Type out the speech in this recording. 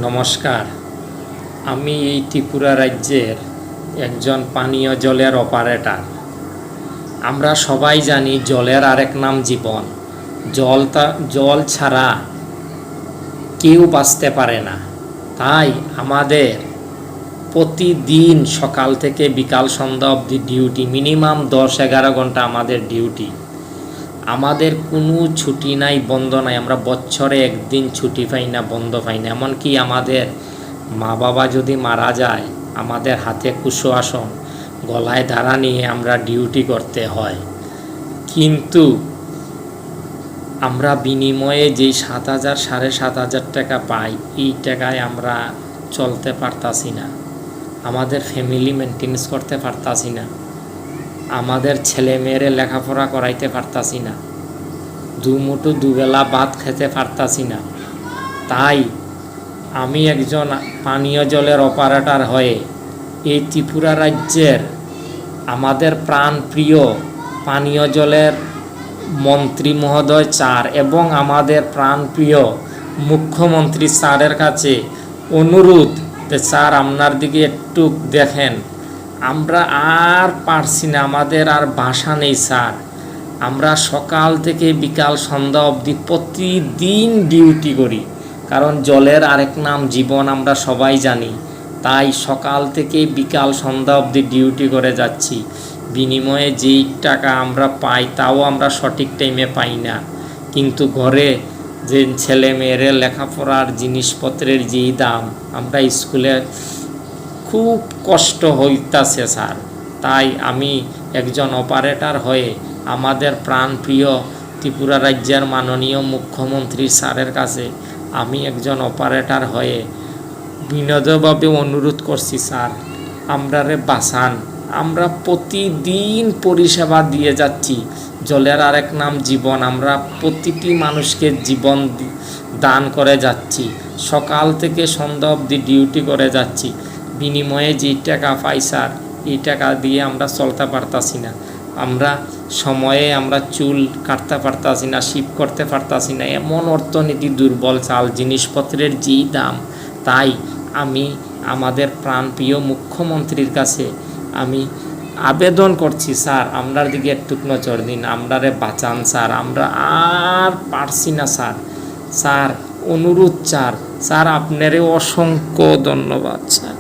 নমস্কার। আমি এই ত্রিপুরা রাজ্যের একজন পানীয় জলের অপারেটর। আমরা সবাই জানি জলের আরেক নাম জীবন। জল ছাড়া কেউ বাঁচতে পারে না। তাই আমাদের প্রতিদিন সকাল থেকে বিকাল সন্ধ্যা অবধি ডিউটি, মিনিমাম 10-11 ঘন্টা আমাদের ডিউটি। আমাদের কোনো ছুটি নাই, বন্ধ নাই। আমরা বছরে একদিন ছুটি পাই না, বন্ধ পাই না। এমনকি আমাদের মা বাবা যদি মারা যায়, আমাদের হাতে কুশো আসন, গলায় ধারা নিয়ে আমরা ডিউটি করতে হয়। কিন্তু আমরা বিনিময়ে যেই 7,000 7,500 টাকা পাই, এই টাকায় আমরা চলতে পারতাছি না, আমাদের ফ্যামিলি মেনটেন্স করতে পারতাছি না, আমাদের ছেলে মেয়েরে লেখাপড়া করাইতে পারতাছি না, দুমুঠো দুবেলা ভাত খেতে পারতাছি না। তাই আমি একজন পানীয় জলের অপারেটর হয়ে এই ত্রিপুরা রাজ্যের আমাদের প্রাণপ্রিয় পানীয় জলের মন্ত্রী মহোদয় স্যার এবং আমাদের প্রাণপ্রিয় মুখ্যমন্ত্রী স্যারের কাছে অনুরোধ যে স্যার আপনার দিকে একটু দেখেন। আমরা আর পারছি না, আমাদের আর ভাষা নেই স্যার। আমরা সকাল থেকে বিকাল সন্ধ্যা অবধি প্রতিদিন ডিউটি করি, কারণ জলের আরেক নাম জীবন, আমরা সবাই জানি। তাই সকাল থেকে বিকাল সন্ধ্যা অবধি ডিউটি করে যাচ্ছি। বিনিময়ে যেই টাকা আমরা পাই তাও আমরা সঠিক টাইমে পাই না। কিন্তু ঘরে যে ছেলে মেয়ের লেখাপড়ার জিনিসপত্রের যেই দাম, আমরা স্কুলে খুব কষ্ট হইতাছে স্যার। তাই আমি একজন অপারেটর হয়ে আমাদের প্রাণপ্রিয় ত্রিপুরা রাজ্যের মাননীয় মুখ্যমন্ত্রী স্যারের কাছে আমি একজন অপারেটর হয়ে বিনোদভাবে অনুরোধ করছি, স্যার আমরারে বাঁচান। আমরা প্রতিদিন পরিষেবা দিয়ে যাচ্ছি। জলের আরেক নাম জীবন। আমরা প্রতিটি মানুষকে জীবন দান করে যাচ্ছি। সকাল থেকে সন্ধ্যা অবধি ডিউটি করে যাচ্ছি। বিনিময়ে যে টাকা পাই স্যার, এই টাকা দিয়ে আমরা চলতে পারতাছি না। আমরা সময়ে আমরা চুল কাটতে পারতাছি না, শিপ করতে পারতাছি না। এমন অর্থনীতি দুর্বল, চাল জিনিসপত্রের যেই দাম। তাই আমি আমাদের প্রাণপ্রিয় মুখ্যমন্ত্রীর কাছে আমি আবেদন করছি, স্যার আমরার দিকে একটু নজর দিন, আমরারে বাঁচান স্যার। আমরা আর পারছি না স্যার। স্যার অনুরোধ স্যার, স্যার আপনারে অসংখ্য ধন্যবাদ স্যার।